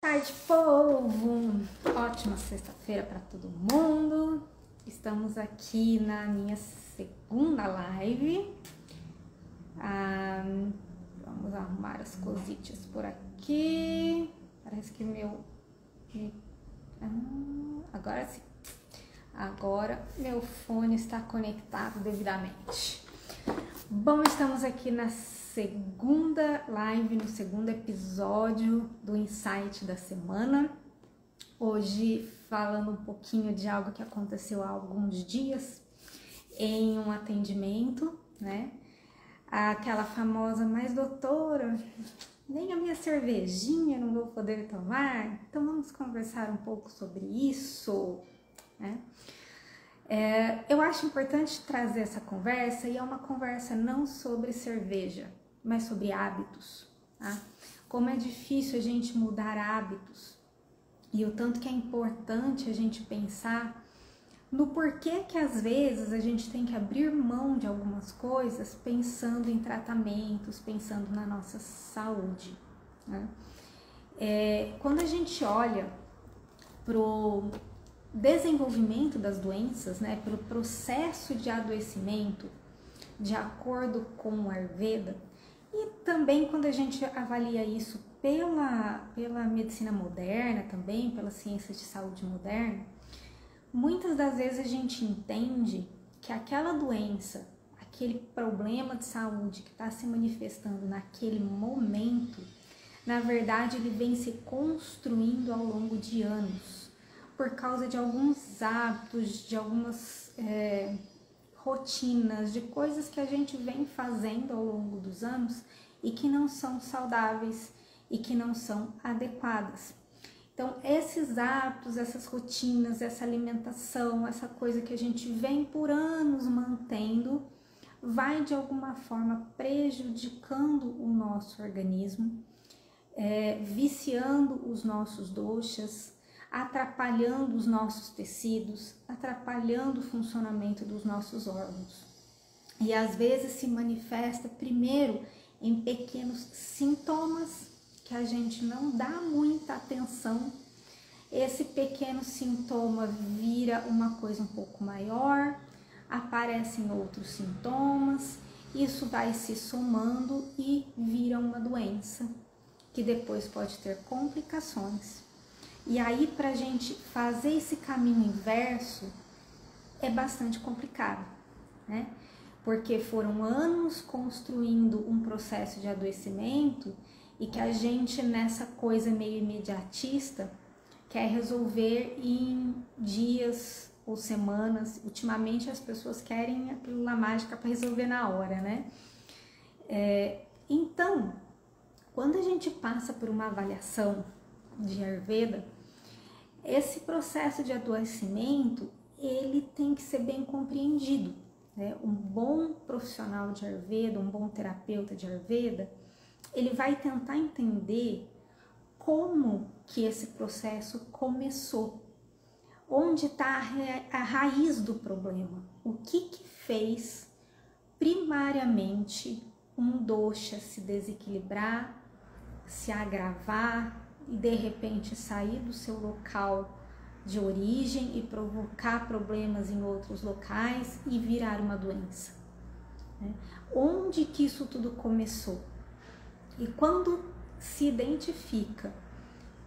Tarde, povo! Ótima sexta-feira para todo mundo. Estamos aqui na minha segunda live. Vamos arrumar as cositas por aqui. Parece que agora sim. Agora meu fone está conectado devidamente. Bom, estamos aqui na segunda live, no segundo episódio do Insight da semana. Hoje falando um pouquinho de algo que aconteceu há alguns dias em um atendimento, né? Aquela famosa, mas doutora, nem a minha cervejinha não vou poder tomar, então vamos conversar um pouco sobre isso, né? Eu acho importante trazer essa conversa, e é uma conversa não sobre cerveja, mas sobre hábitos, tá? Como é difícil a gente mudar hábitos e o tanto que é importante a gente pensar no porquê que às vezes a gente tem que abrir mão de algumas coisas pensando em tratamentos, pensando na nossa saúde, né? Quando a gente olha pro desenvolvimento das doenças, né, pelo processo de adoecimento, de acordo com o Ayurveda, e também quando a gente avalia isso pela medicina moderna, também pela ciência de saúde moderna, muitas das vezes a gente entende que aquela doença, aquele problema de saúde que está se manifestando naquele momento, na verdade ele vem se construindo ao longo de anos, por causa de alguns hábitos, de algumas rotinas, de coisas que a gente vem fazendo ao longo dos anos e que não são saudáveis e que não são adequadas. Então, esses hábitos, essas rotinas, essa alimentação, essa coisa que a gente vem por anos mantendo, vai de alguma forma prejudicando o nosso organismo, viciando os nossos doshas, atrapalhando os nossos tecidos, atrapalhando o funcionamento dos nossos órgãos. E às vezes se manifesta primeiro em pequenos sintomas que a gente não dá muita atenção. Esse pequeno sintoma vira uma coisa um pouco maior, aparecem outros sintomas, isso vai se somando e vira uma doença, que depois pode ter complicações. E aí, para a gente fazer esse caminho inverso, é bastante complicado, né? Porque foram anos construindo um processo de adoecimento e que a gente, nessa coisa meio imediatista, quer resolver em dias ou semanas. Ultimamente, as pessoas querem a pílula mágica para resolver na hora, né? Então, quando a gente passa por uma avaliação de Ayurveda, esse processo de adoecimento, ele tem que ser bem compreendido, né? Um bom profissional de Ayurveda, um bom terapeuta de Ayurveda, ele vai tentar entender como que esse processo começou, onde está a raiz do problema, o que fez primariamente um dosha se desequilibrar, se agravar e de repente sair do seu local de origem e provocar problemas em outros locais e virar uma doença, né? Onde que isso tudo começou? E quando se identifica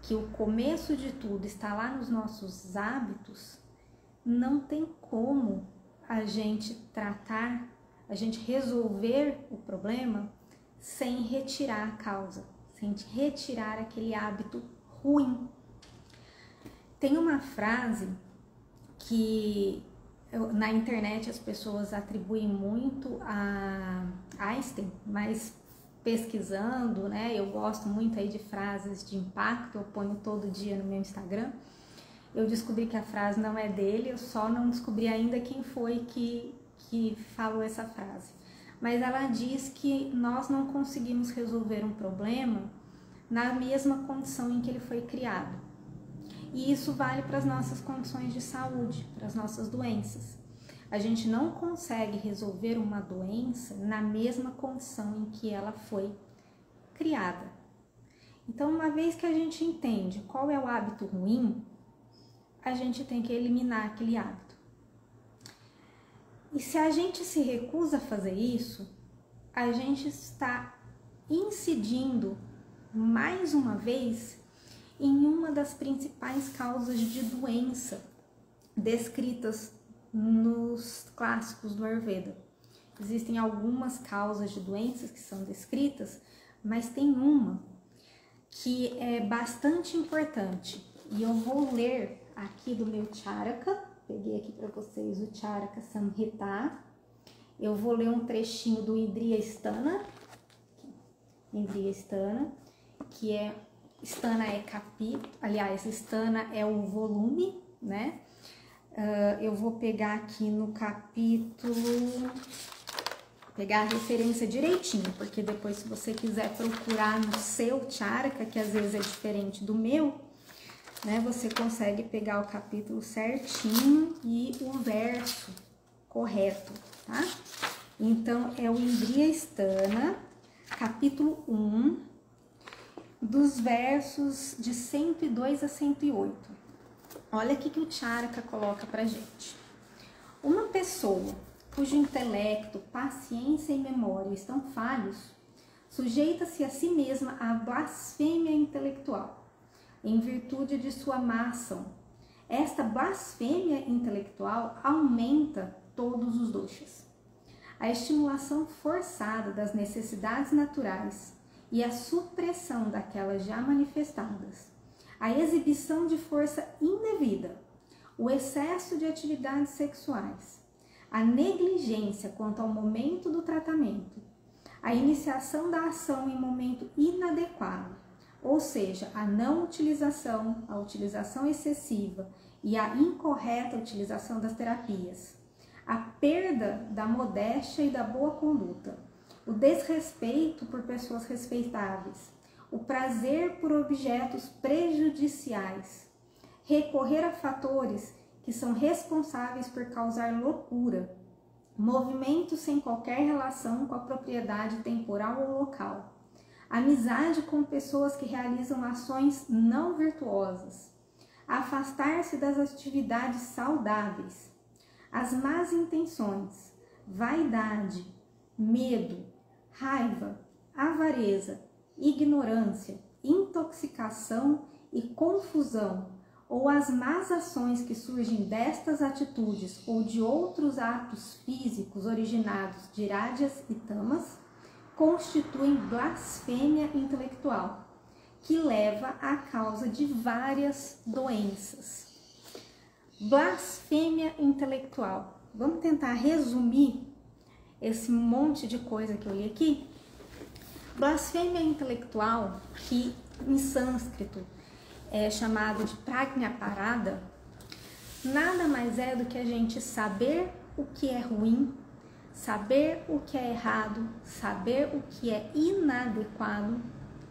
que o começo de tudo está lá nos nossos hábitos, não tem como a gente tratar, a gente resolver o problema sem retirar a causa, sem retirar aquele hábito ruim. Tem uma frase que na internet as pessoas atribuem muito a Einstein, mas pesquisando, né, eu gosto muito aí de frases de impacto, eu ponho todo dia no meu Instagram. Eu descobri que a frase não é dele, eu só não descobri ainda quem foi que falou essa frase. Mas ela diz que nós não conseguimos resolver um problema na mesma condição em que ele foi criado. E isso vale para as nossas condições de saúde, para as nossas doenças. A gente não consegue resolver uma doença na mesma condição em que ela foi criada. Então, uma vez que a gente entende qual é o hábito ruim, a gente tem que eliminar aquele hábito. E se a gente se recusa a fazer isso, a gente está incidindo mais uma vez em uma das principais causas de doença descritas nos clássicos do Ayurveda. Existem algumas causas de doenças que são descritas, mas tem uma que é bastante importante. E eu vou ler aqui do meu Charaka. Peguei aqui para vocês o Charaka Samhita. Eu vou ler um trechinho do Indriya Stana. Indriya Stana, que é... Stana é capítulo, aliás, Stana é o volume, né? Eu vou pegar aqui no capítulo... Pegar a referência direitinho, porque depois, se você quiser procurar no seu Charaka, que às vezes é diferente do meu, né, você consegue pegar o capítulo certinho e o verso correto, tá? Então, é o Indriya Stana, capítulo 1, dos versos de 102 a 108. Olha o que o Charaka coloca pra gente. Uma pessoa cujo intelecto, paciência e memória estão falhos, sujeita-se a si mesma à blasfêmia intelectual, em virtude de sua má ação. Esta blasfêmia intelectual aumenta todos os doshas. A estimulação forçada das necessidades naturais e a supressão daquelas já manifestadas, a exibição de força indevida, o excesso de atividades sexuais, a negligência quanto ao momento do tratamento, a iniciação da ação em momento inadequado, ou seja, a não utilização, a utilização excessiva e a incorreta utilização das terapias, a perda da modéstia e da boa conduta, o desrespeito por pessoas respeitáveis, o prazer por objetos prejudiciais, recorrer a fatores que são responsáveis por causar loucura, movimentos sem qualquer relação com a propriedade temporal ou local, amizade com pessoas que realizam ações não virtuosas, afastar-se das atividades saudáveis, as más intenções, vaidade, medo, raiva, avareza, ignorância, intoxicação e confusão, ou as más ações que surgem destas atitudes ou de outros atos físicos originados de rádias e tamas, constituem blasfêmia intelectual, que leva à causa de várias doenças. Blasfêmia intelectual. Vamos tentar resumir esse monte de coisa que eu li aqui? Blasfêmia intelectual, que em sânscrito é chamado de prajnaparada, nada mais é do que a gente saber o que é ruim, saber o que é errado, saber o que é inadequado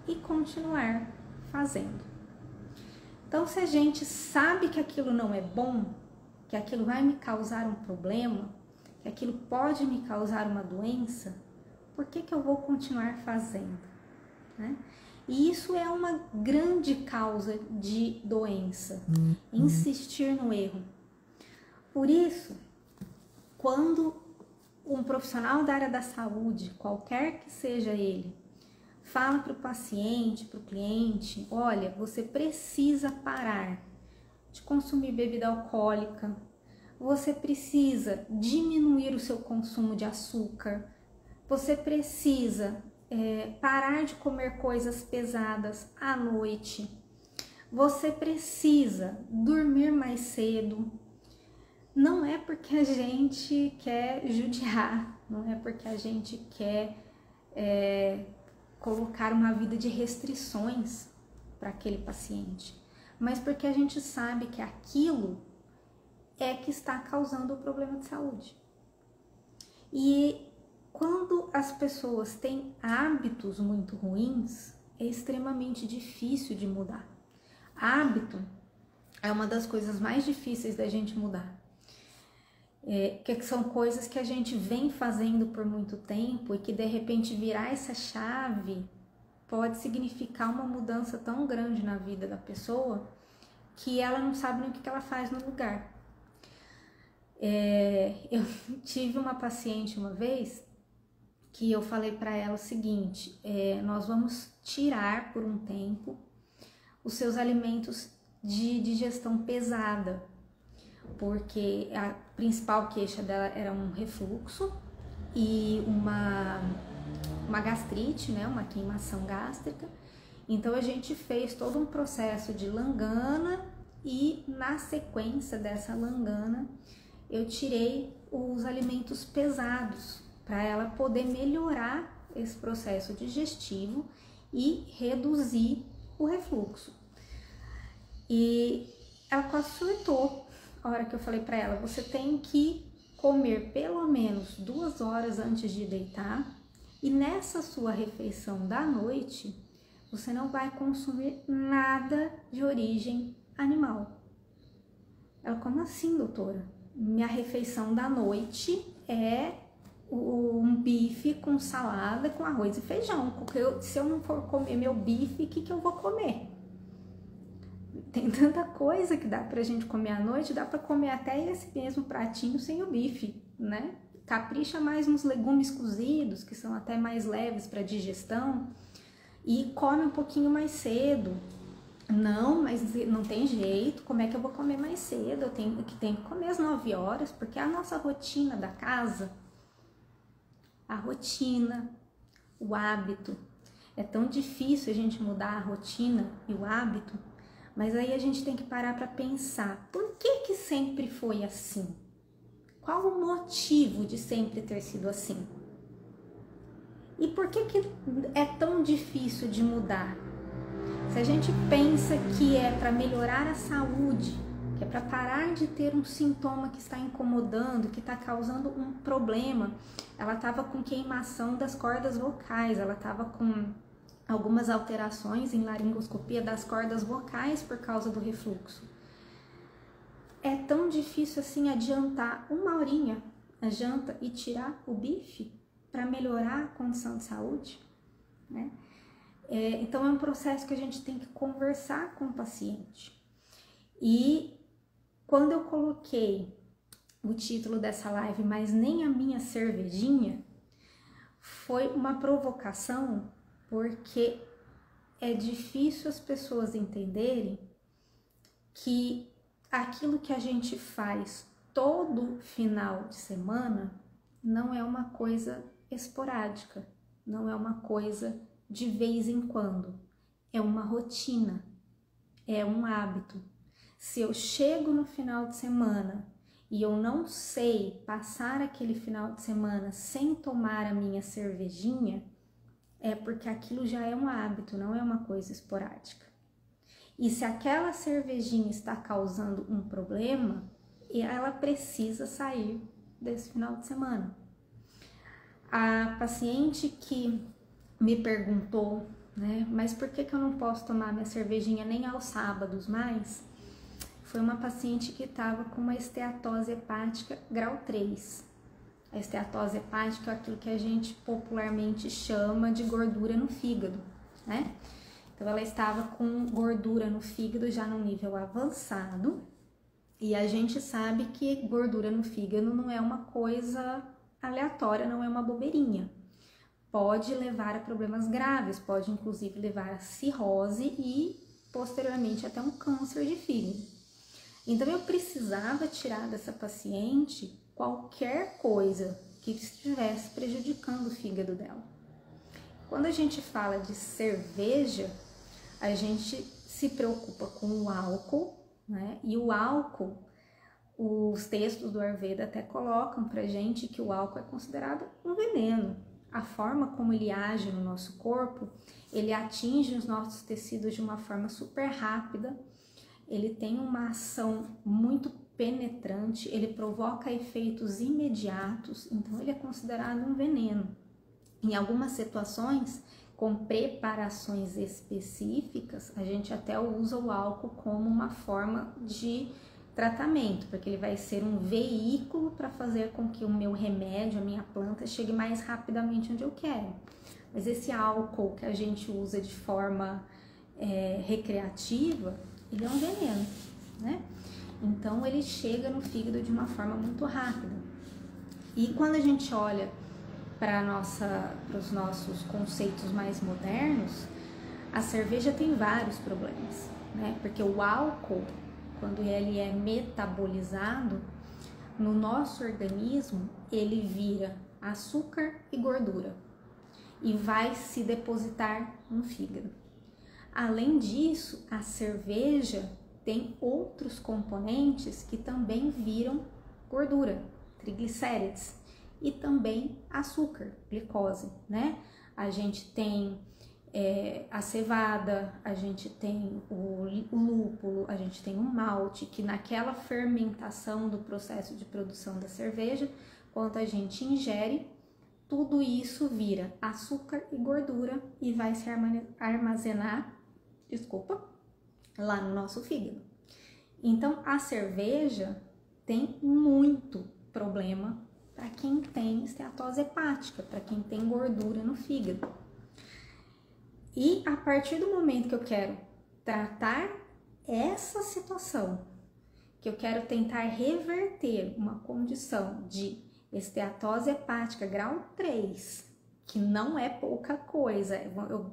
e continuar fazendo. Então, se a gente sabe que aquilo não é bom, que aquilo vai me causar um problema, que aquilo pode me causar uma doença, por que eu vou continuar fazendo, né? E isso é uma grande causa de doença, insistir no erro. Por isso, quando um profissional da área da saúde, qualquer que seja ele, fala para o paciente, para o cliente, olha, você precisa parar de consumir bebida alcoólica, você precisa diminuir o seu consumo de açúcar, você precisa parar de comer coisas pesadas à noite, você precisa dormir mais cedo. Não é porque a gente quer judiar, não é porque a gente quer colocar uma vida de restrições para aquele paciente, mas porque a gente sabe que aquilo é que está causando o problema de saúde. E quando as pessoas têm hábitos muito ruins, é extremamente difícil de mudar. Hábito é uma das coisas mais difíceis da gente mudar. Que são coisas que a gente vem fazendo por muito tempo e que de repente virar essa chave pode significar uma mudança tão grande na vida da pessoa que ela não sabe nem o que ela faz no lugar. Eu tive uma paciente uma vez que eu falei para ela o seguinte: nós vamos tirar por um tempo os seus alimentos de digestão pesada, porque a principal queixa dela era um refluxo e uma gastrite, né, uma queimação gástrica. Então a gente fez todo um processo de langana e na sequência dessa langana eu tirei os alimentos pesados para ela poder melhorar esse processo digestivo e reduzir o refluxo. E ela quase surtou a hora que eu falei para ela: você tem que comer pelo menos 2 horas antes de deitar, e nessa sua refeição da noite você não vai consumir nada de origem animal. Ela: como assim, doutora? Minha refeição da noite é um bife com salada, com arroz e feijão. Porque se eu não for comer meu bife, o que eu vou comer? Tem tanta coisa que dá pra gente comer à noite, dá pra comer até esse mesmo pratinho sem o bife, né? Capricha mais nos legumes cozidos, que são até mais leves para digestão, e come um pouquinho mais cedo. Não, mas não tem jeito, como é que eu vou comer mais cedo? Eu tenho que comer às 9 horas, porque a nossa rotina da casa, a rotina, o hábito, é tão difícil a gente mudar a rotina e o hábito, mas aí a gente tem que parar para pensar: por que sempre foi assim? Qual o motivo de sempre ter sido assim? E por que é tão difícil de mudar? Se a gente pensa que é para melhorar a saúde, que é para parar de ter um sintoma que está incomodando, que está causando um problema. Ela estava com queimação das cordas vocais, ela estava com algumas alterações em laringoscopia das cordas vocais por causa do refluxo. É tão difícil assim adiantar 1 horinha a janta e tirar o bife para melhorar a condição de saúde, né? Então é um processo que a gente tem que conversar com o paciente. E quando eu coloquei o título dessa live, Mas Nem a Minha Cervejinha, foi uma provocação, porque é difícil as pessoas entenderem que aquilo que a gente faz todo final de semana não é uma coisa esporádica, não é uma coisa de vez em quando, é uma rotina, é um hábito. Se eu chego no final de semana e eu não sei passar aquele final de semana sem tomar a minha cervejinha, é porque aquilo já é um hábito, não é uma coisa esporádica. E se aquela cervejinha está causando um problema, ela precisa sair desse final de semana. A paciente que me perguntou, né, mas por que eu não posso tomar minha cervejinha nem aos sábados mais? Foi uma paciente que estava com uma esteatose hepática grau 3. A esteatose hepática é aquilo que a gente popularmente chama de gordura no fígado, né? Então ela estava com gordura no fígado já num nível avançado, e a gente sabe que gordura no fígado não é uma coisa aleatória, não é uma bobeirinha. Pode levar a problemas graves, pode inclusive levar a cirrose e posteriormente até um câncer de fígado. Então eu precisava tirar dessa paciente qualquer coisa que estivesse prejudicando o fígado dela. Quando a gente fala de cerveja, a gente se preocupa com o álcool, né? E o álcool, os textos do Ayurveda até colocam pra gente que o álcool é considerado um veneno. A forma como ele age no nosso corpo, ele atinge os nossos tecidos de uma forma super rápida, ele tem uma ação muito penetrante, ele provoca efeitos imediatos, então ele é considerado um veneno. Em algumas situações, com preparações específicas, a gente até usa o álcool como uma forma de tratamento, porque ele vai ser um veículo para fazer com que o meu remédio, a minha planta, chegue mais rapidamente onde eu quero. Mas esse álcool que a gente usa de forma recreativa, ele é um veneno, né? Então ele chega no fígado de uma forma muito rápida. E quando a gente olha para os nossos conceitos mais modernos, a cerveja tem vários problemas, né? Porque o álcool, quando ele é metabolizado no nosso organismo, ele vira açúcar e gordura e vai se depositar no fígado. Além disso, a cerveja tem outros componentes que também viram gordura, triglicérides e também açúcar, glicose, né? A gente tem a cevada, a gente tem o lúpulo, a gente tem o malte, que naquela fermentação do processo de produção da cerveja, quando a gente ingere, tudo isso vira açúcar e gordura e vai se armazenar, lá no nosso fígado. Então, a cerveja tem muito problema para quem tem esteatose hepática, para quem tem gordura no fígado. E a partir do momento que eu quero tratar essa situação, que eu quero tentar reverter uma condição de esteatose hepática grau 3, que não é pouca coisa. Eu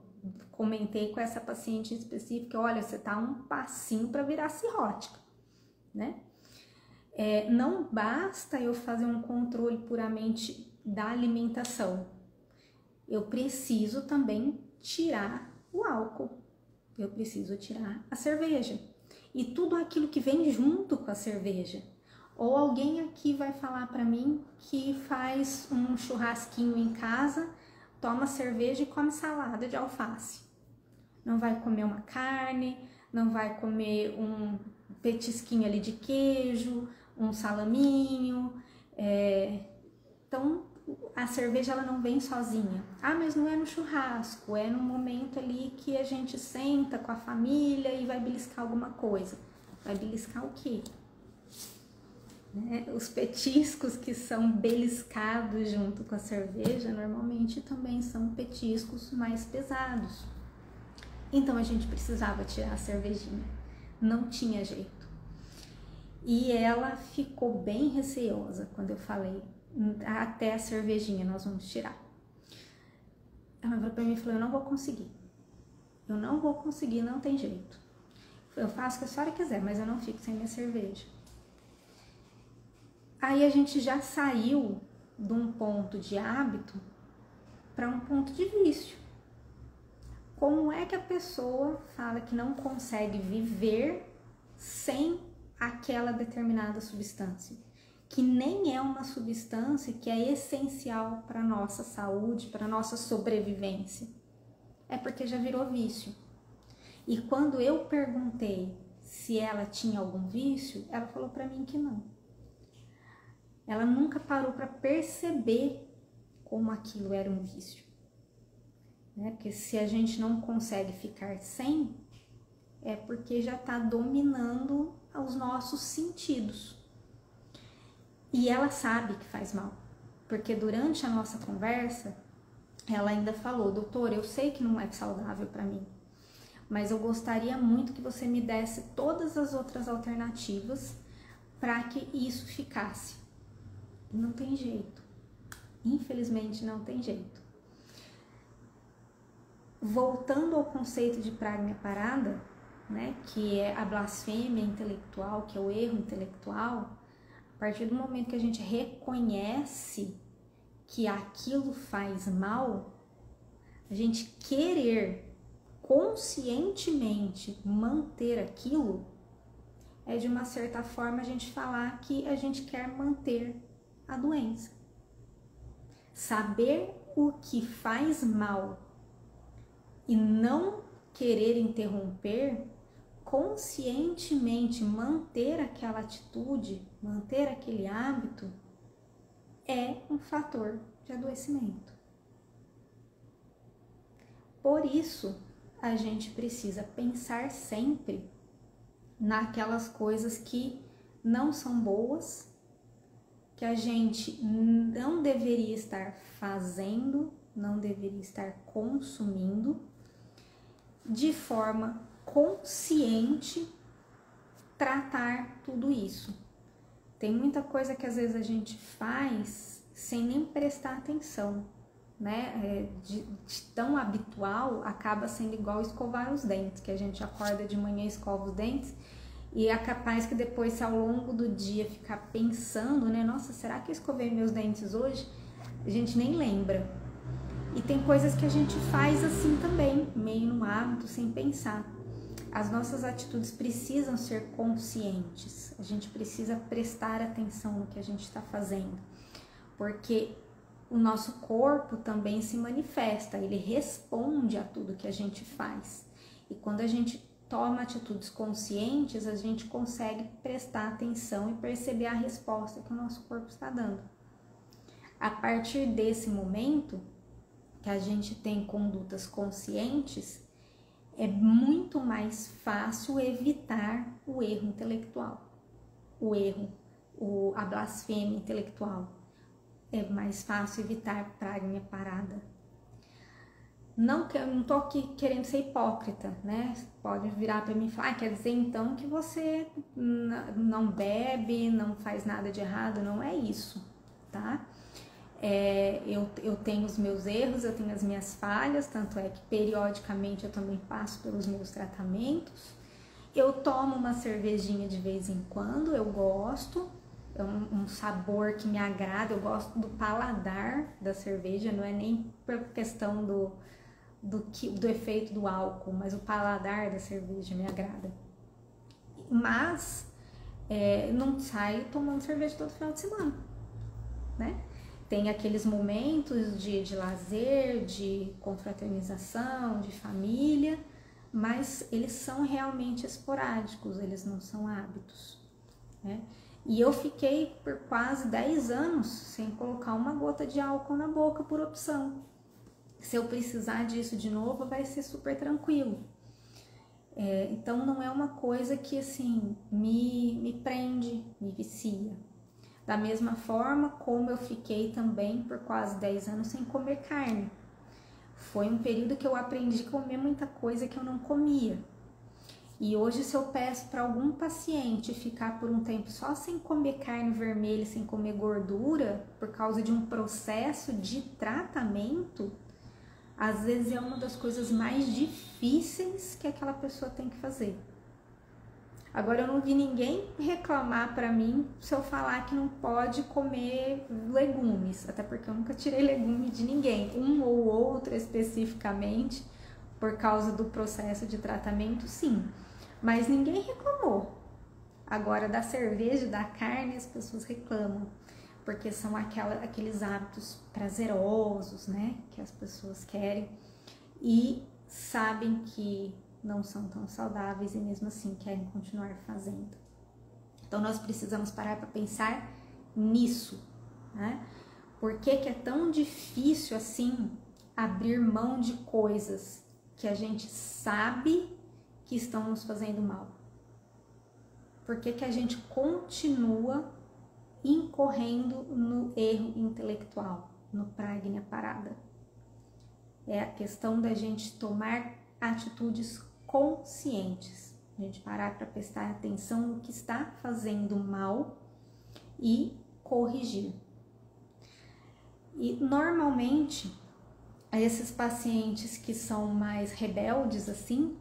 comentei com essa paciente específica, olha, você tá um passinho para virar cirrótica, né? Não basta eu fazer um controle puramente da alimentação. Eu preciso também tirar o álcool, eu preciso tirar a cerveja e tudo aquilo que vem junto com a cerveja. Ou alguém aqui vai falar para mim que faz um churrasquinho em casa, toma cerveja e come salada de alface. Não vai comer uma carne, não vai comer um petisquinho ali de queijo, um salaminho. Então, a cerveja ela não vem sozinha. Ah, mas não é no churrasco, é no momento ali que a gente senta com a família e vai beliscar alguma coisa. Vai beliscar o quê? Os petiscos que são beliscados junto com a cerveja, normalmente também são petiscos mais pesados. Então a gente precisava tirar a cervejinha, não tinha jeito. E ela ficou bem receosa quando eu falei, até a cervejinha nós vamos tirar. Ela falou pra mim, eu não vou conseguir. Eu não vou conseguir, não tem jeito. Eu faço o que a senhora quiser, mas eu não fico sem minha cerveja. Aí a gente já saiu de um ponto de hábito para um ponto de vício. Como é que a pessoa fala que não consegue viver sem aquela determinada substância? Que nem é uma substância que é essencial para a nossa saúde, para a nossa sobrevivência. É porque já virou vício. E quando eu perguntei se ela tinha algum vício, ela falou para mim que não. Ela nunca parou para perceber como aquilo era um vício. Porque se a gente não consegue ficar sem, é porque já está dominando os nossos sentidos. E ela sabe que faz mal, porque durante a nossa conversa, ela ainda falou, doutor, eu sei que não é saudável para mim, mas eu gostaria muito que você me desse todas as outras alternativas para que isso ficasse. Não tem jeito, infelizmente não tem jeito. Voltando ao conceito de pragna parada, que é a blasfêmia intelectual, que é o erro intelectual, a partir do momento que a gente reconhece que aquilo faz mal, a gente querer conscientemente manter aquilo, é de uma certa forma a gente falar que a gente quer manter a doença. Saber o que faz mal e não querer interromper, conscientemente manter aquela atitude, manter aquele hábito, é um fator de adoecimento. Por isso, a gente precisa pensar sempre naquelas coisas que não são boas, que a gente não deveria estar fazendo não deveria estar consumindo, de forma consciente, tratar tudo isso. Tem muita coisa que às vezes a gente faz sem nem prestar atenção, né? De tão habitual, acaba sendo igual escovar os dentes, que a gente acorda de manhã e escova os dentes, e é capaz que depois, se ao longo do dia ficar pensando, né? Nossa, será que eu escovei meus dentes hoje? A gente nem lembra. E tem coisas que a gente faz assim também, meio no hábito, sem pensar. As nossas atitudes precisam ser conscientes. A gente precisa prestar atenção no que a gente está fazendo. Porque o nosso corpo também se manifesta, ele responde a tudo que a gente faz. E quando a gente toma atitudes conscientes, a gente consegue prestar atenção e perceber a resposta que o nosso corpo está dando. A partir desse momento que a gente tem condutas conscientes, é muito mais fácil evitar o erro intelectual, a blasfêmia intelectual. É mais fácil evitar pragnya parada. Não tô aqui querendo ser hipócrita, né? Pode virar para mim e falar, quer dizer então que você não bebe, não faz nada de errado. Não é isso, tá? Eu tenho os meus erros, eu tenho as minhas falhas, tanto é que periodicamente eu também passo pelos meus tratamentos. Eu tomo uma cervejinha de vez em quando, eu gosto, é um sabor que me agrada, eu gosto do paladar da cerveja, não é nem por questão do efeito do álcool, mas o paladar da cerveja me agrada. Mas não saio tomando cerveja todo final de semana, né? Tem aqueles momentos de lazer, de confraternização, de família, mas eles são realmente esporádicos, eles não são hábitos, né? E eu fiquei por quase 10 anos sem colocar uma gota de álcool na boca por opção. Se eu precisar disso de novo, vai ser super tranquilo. Então não é uma coisa que assim me prende, me vicia. Da mesma forma como eu fiquei também por quase 10 anos sem comer carne. Foi um período que eu aprendi a comer muita coisa que eu não comia. E hoje, se eu peço para algum paciente ficar por um tempo só sem comer carne vermelha, sem comer gordura, por causa de um processo de tratamento, às vezes é uma das coisas mais difíceis que aquela pessoa tem que fazer. Agora, eu não vi ninguém reclamar para mim se eu falar que não pode comer legumes, até porque eu nunca tirei legume de ninguém, um ou outro especificamente, por causa do processo de tratamento, sim, mas ninguém reclamou. Agora, da cerveja, da carne, as pessoas reclamam, porque são aqueles hábitos prazerosos, né, que as pessoas querem e sabem que não são tão saudáveis e mesmo assim querem continuar fazendo. Então nós precisamos parar para pensar nisso, né? Por que é tão difícil assim abrir mão de coisas que a gente sabe que estão nos fazendo mal? Por que a gente continua incorrendo no erro intelectual, no pragnya parada? É a questão da gente tomar atitudes conscientes, a gente parar para prestar atenção no que está fazendo mal e corrigir. E normalmente esses pacientes que são mais rebeldes assim,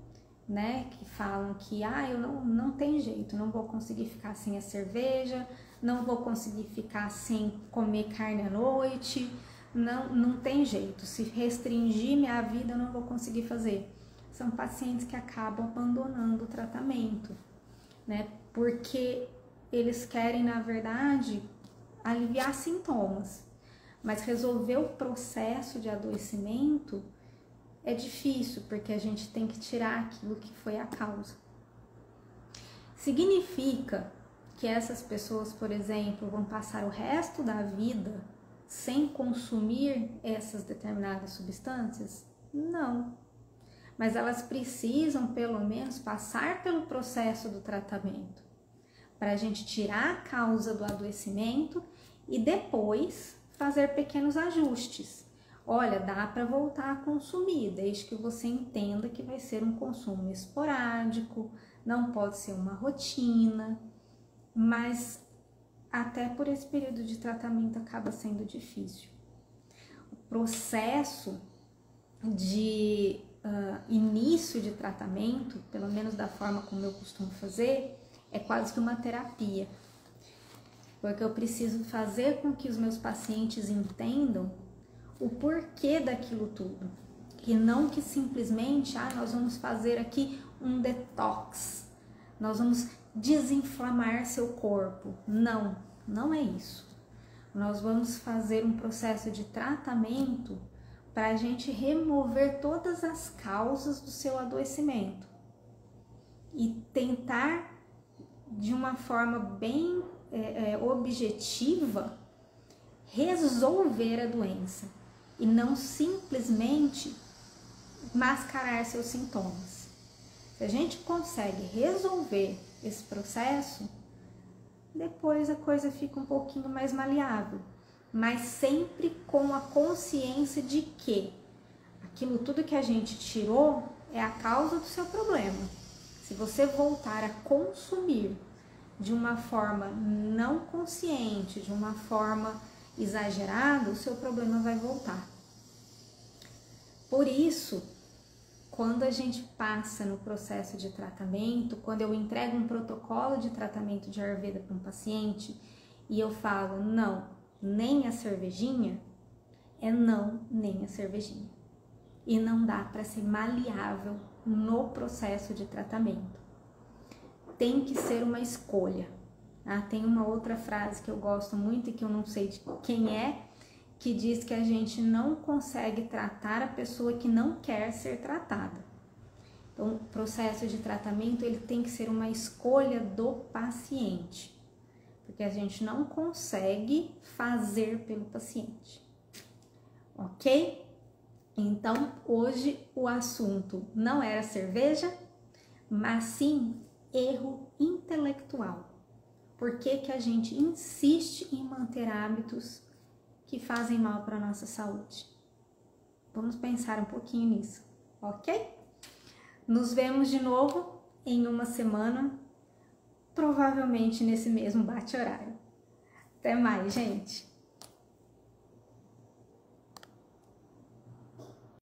né, que falam que eu não tem jeito, não vou conseguir ficar sem a cerveja, não vou conseguir ficar sem comer carne à noite, não tem jeito, se restringir minha vida eu não vou conseguir fazer. São pacientes que acabam abandonando o tratamento, né? Porque eles querem, na verdade, aliviar sintomas, mas resolver o processo de adoecimento é difícil, porque a gente tem que tirar aquilo que foi a causa. Significa que essas pessoas, por exemplo, vão passar o resto da vida sem consumir essas determinadas substâncias? Não. Mas elas precisam, pelo menos, passar pelo processo do tratamento, para a gente tirar a causa do adoecimento e depois fazer pequenos ajustes. Olha, dá para voltar a consumir, desde que você entenda que vai ser um consumo esporádico, não pode ser uma rotina, mas até por esse período de tratamento acaba sendo difícil. O processo de início de tratamento, pelo menos da forma como eu costumo fazer, é quase que uma terapia, porque eu preciso fazer com que os meus pacientes entendam o porquê daquilo tudo, e não que simplesmente, nós vamos fazer aqui um detox, nós vamos desinflamar seu corpo. Não, não é isso. Nós vamos fazer um processo de tratamento para a gente remover todas as causas do seu adoecimento e tentar, de uma forma bem objetiva, resolver a doença e não simplesmente mascarar seus sintomas. Se a gente consegue resolver esse processo, depois a coisa fica um pouquinho mais maleável, mas sempre com a consciência de que aquilo tudo que a gente tirou é a causa do seu problema. Se você voltar a consumir de uma forma não consciente, de uma forma exagerada, o seu problema vai voltar. Por isso, quando a gente passa no processo de tratamento, quando eu entrego um protocolo de tratamento de Ayurveda para um paciente e eu falo não, nem a cervejinha, é não, nem a cervejinha. E não dá para ser maleável no processo de tratamento. Tem que ser uma escolha. Tem uma outra frase que eu gosto muito e que eu não sei de quem é, que diz que a gente não consegue tratar a pessoa que não quer ser tratada. Então, o processo de tratamento ele tem que ser uma escolha do paciente, porque a gente não consegue fazer pelo paciente, ok? Então, hoje o assunto não era cerveja, mas sim erro intelectual. Por que que a gente insiste em manter hábitos que fazem mal para a nossa saúde? Vamos pensar um pouquinho nisso, ok? Nos vemos de novo em uma semana, provavelmente nesse mesmo bate-horário. Até mais, gente!